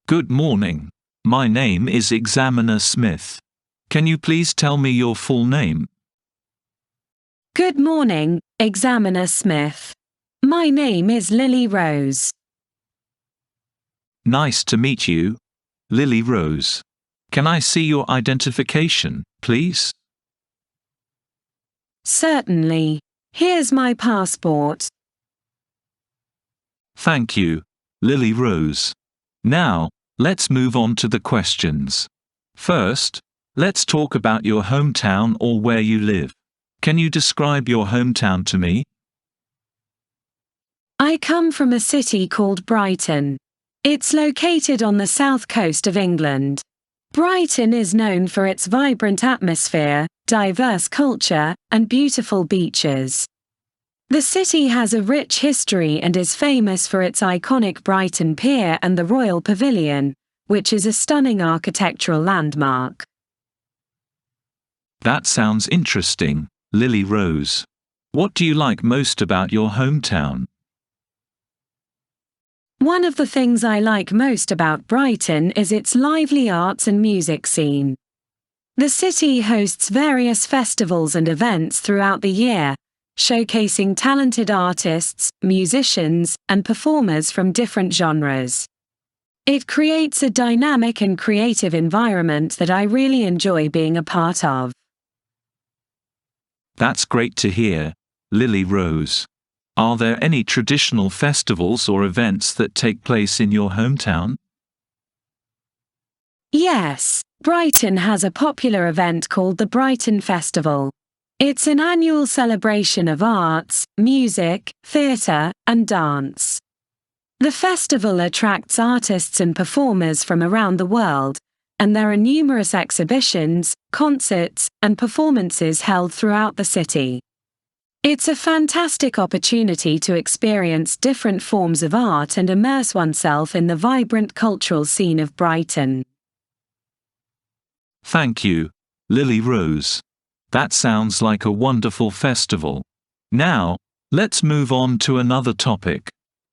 Good morning. My name is Examiner Smith. Can you please tell me your full name? Good morning, Examiner Smith. My name is Lily Rose. Nice to meet you, Lily Rose. Can I see your identification, please? Certainly. Here's my passport. Thank you, Lily Rose. Now, let's move on to the questions. First, let's talk about your hometown or where you live. Can you describe your hometown to me? I come from a city called Brighton. It's located on the south coast of England. Brighton is known for its vibrant atmosphere, diverse culture, and beautiful beaches. The city has a rich history and is famous for its iconic Brighton Pier and the Royal Pavilion, which is a stunning architectural landmark. That sounds interesting, Lily Rose. What do you like most about your hometown? One of the things I like most about Brighton is its lively arts and music scene. The city hosts various festivals and events throughout the year, showcasing talented artists, musicians, and performers from different genres. It creates a dynamic and creative environment that I really enjoy being a part of. That's great to hear, Lily Rose. Are there any traditional festivals or events that take place in your hometown? Yes, Brighton has a popular event called the Brighton Festival. It's an annual celebration of arts, music, theatre, and dance. The festival attracts artists and performers from around the world, and there are numerous exhibitions, concerts, and performances held throughout the city. It's a fantastic opportunity to experience different forms of art and immerse oneself in the vibrant cultural scene of Brighton. Thank you, Lily Rose. That sounds like a wonderful festival. Now, let's move on to another topic.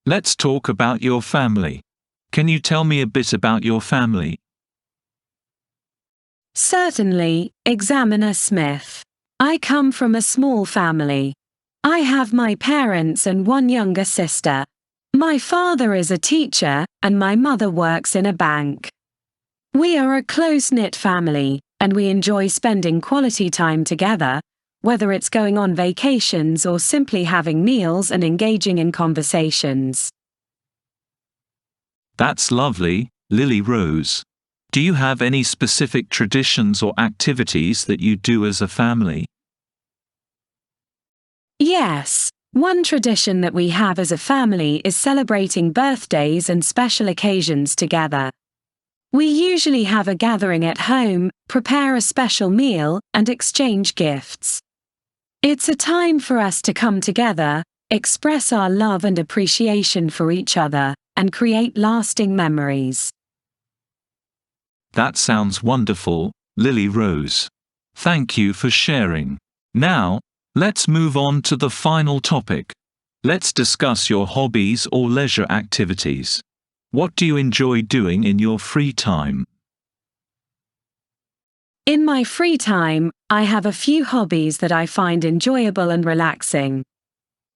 Let's talk about your family. Can you tell me a bit about your family? Certainly, Examiner Smith. I come from a small family. I have my parents and one younger sister. My father is a teacher, and my mother works in a bank. We are a close-knit family, and we enjoy spending quality time together, whether it's going on vacations or simply having meals and engaging in conversations. That's lovely, Lily Rose. Do you have any specific traditions or activities that you do as a family? Yes, one tradition that we have as a family is celebrating birthdays and special occasions together. We usually have a gathering at home, prepare a special meal, and exchange gifts. It's a time for us to come together, express our love and appreciation for each other, and create lasting memories. That sounds wonderful, Lily Rose. Thank you for sharing. Now, let's move on to the final topic. Let's discuss your hobbies or leisure activities. What do you enjoy doing in your free time? In my free time, I have a few hobbies that I find enjoyable and relaxing.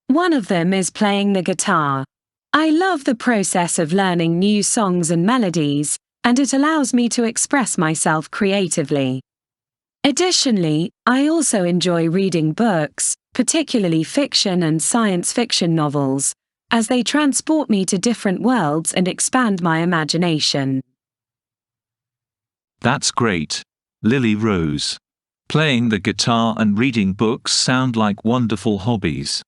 One of them is playing the guitar. I love the process of learning new songs and melodies, and it allows me to express myself creatively. Additionally, I also enjoy reading books, particularly fiction and science fiction novels, as they transport me to different worlds and expand my imagination. That's great, Lily Rose. Playing the guitar and reading books sound like wonderful hobbies.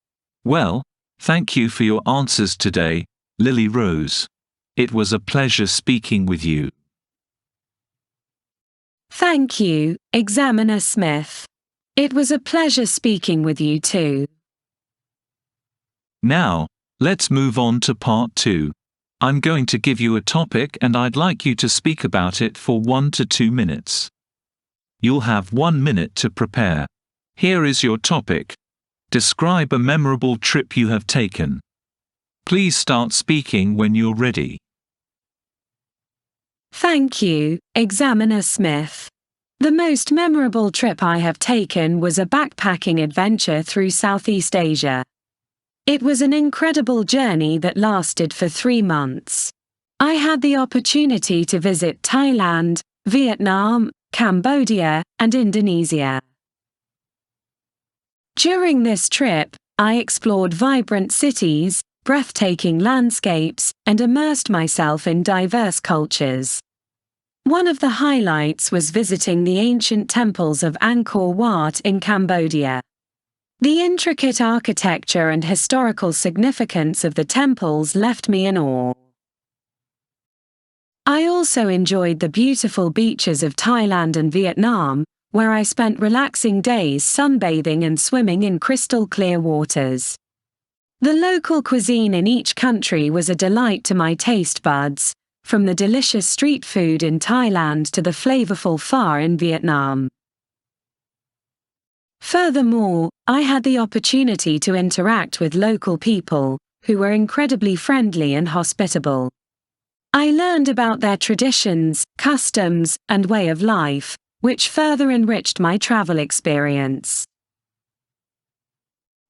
Well, thank you for your answers today, Lily Rose. It was a pleasure speaking with you. Thank you, Examiner Smith. It was a pleasure speaking with you too. Now, let's move on to part 2. I'm going to give you a topic and I'd like you to speak about it for 1 to 2 minutes. You'll have 1 minute to prepare. Here is your topic. Describe a memorable trip you have taken. Please start speaking when you're ready. Thank you, Examiner Smith. The most memorable trip I have taken was a backpacking adventure through Southeast Asia. It was an incredible journey that lasted for 3 months. I had the opportunity to visit Thailand, Vietnam, Cambodia, and Indonesia. During this trip, I explored vibrant cities, breathtaking landscapes, and immersed myself in diverse cultures. One of the highlights was visiting the ancient temples of Angkor Wat in Cambodia. The intricate architecture and historical significance of the temples left me in awe. I also enjoyed the beautiful beaches of Thailand and Vietnam, where I spent relaxing days sunbathing and swimming in crystal clear waters. The local cuisine in each country was a delight to my taste buds, from the delicious street food in Thailand to the flavorful pho in Vietnam. Furthermore, I had the opportunity to interact with local people, who were incredibly friendly and hospitable. I learned about their traditions, customs, and way of life, which further enriched my travel experience.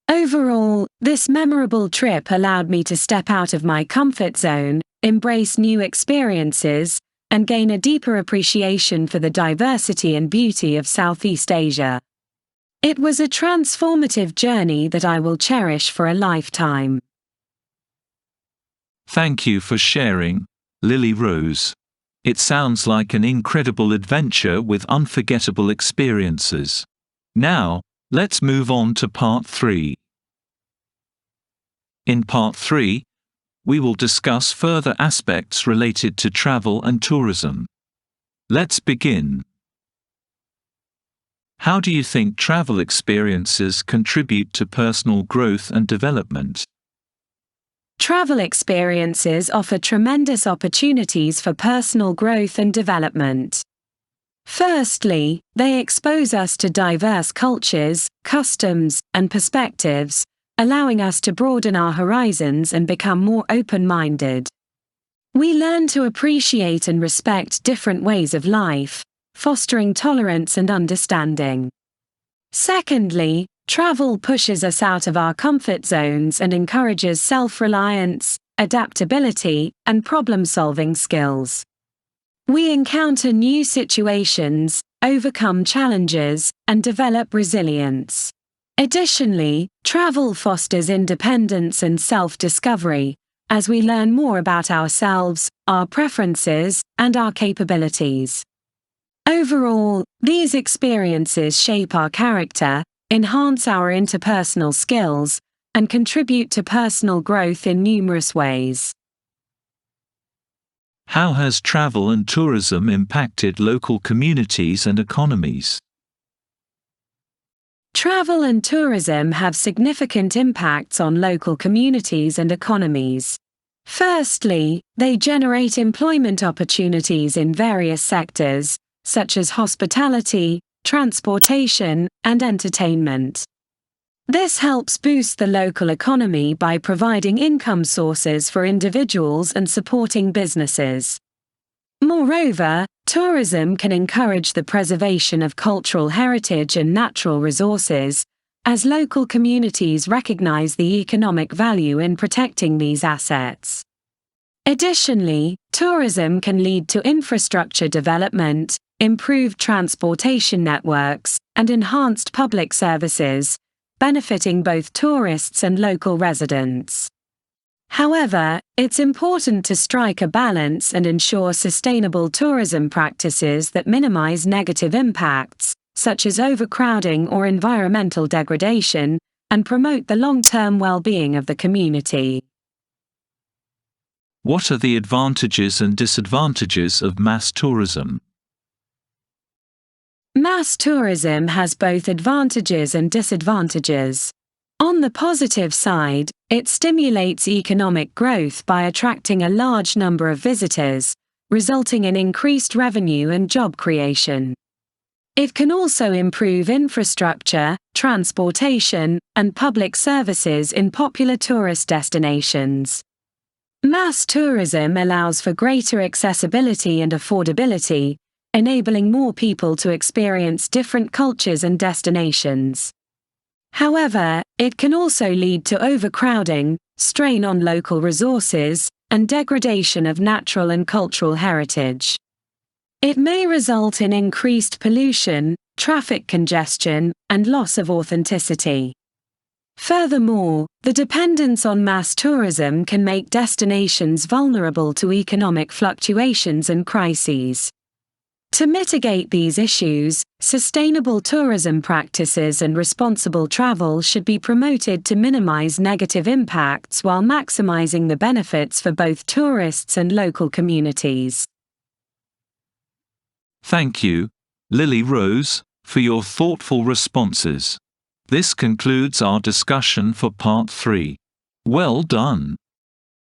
Overall, this memorable trip allowed me to step out of my comfort zone, embrace new experiences, and gain a deeper appreciation for the diversity and beauty of Southeast Asia. It was a transformative journey that I will cherish for a lifetime. Thank you for sharing, Lily Rose. It sounds like an incredible adventure with unforgettable experiences. Now, let's move on to part 3. In part 3, we will discuss further aspects related to travel and tourism. Let's begin. How do you think travel experiences contribute to personal growth and development? Travel experiences offer tremendous opportunities for personal growth and development. Firstly, they expose us to diverse cultures, customs, and perspectives, allowing us to broaden our horizons and become more open-minded. We learn to appreciate and respect different ways of life, fostering tolerance and understanding. Secondly, travel pushes us out of our comfort zones and encourages self-reliance, adaptability, and problem-solving skills. We encounter new situations, overcome challenges, and develop resilience. Additionally, travel fosters independence and self-discovery, as we learn more about ourselves, our preferences, and our capabilities. Overall, these experiences shape our character, enhance our interpersonal skills, and contribute to personal growth in numerous ways. How has travel and tourism impacted local communities and economies? Travel and tourism have significant impacts on local communities and economies. Firstly, they generate employment opportunities in various sectors, such as hospitality, transportation, and entertainment. This helps boost the local economy by providing income sources for individuals and supporting businesses. Moreover, tourism can encourage the preservation of cultural heritage and natural resources, as local communities recognize the economic value in protecting these assets. Additionally, tourism can lead to infrastructure development, improved transportation networks, and enhanced public services, benefiting both tourists and local residents. However, it's important to strike a balance and ensure sustainable tourism practices that minimize negative impacts, such as overcrowding or environmental degradation, and promote the long-term well-being of the community. What are the advantages and disadvantages of mass tourism? Mass tourism has both advantages and disadvantages. On the positive side, it stimulates economic growth by attracting a large number of visitors, resulting in increased revenue and job creation. It can also improve infrastructure, transportation, and public services in popular tourist destinations. Mass tourism allows for greater accessibility and affordability, enabling more people to experience different cultures and destinations. However, it can also lead to overcrowding, strain on local resources, and degradation of natural and cultural heritage. It may result in increased pollution, traffic congestion, and loss of authenticity. Furthermore, the dependence on mass tourism can make destinations vulnerable to economic fluctuations and crises. To mitigate these issues, sustainable tourism practices and responsible travel should be promoted to minimize negative impacts while maximizing the benefits for both tourists and local communities. Thank you, Lily Rose, for your thoughtful responses. This concludes our discussion for Part 3. Well done!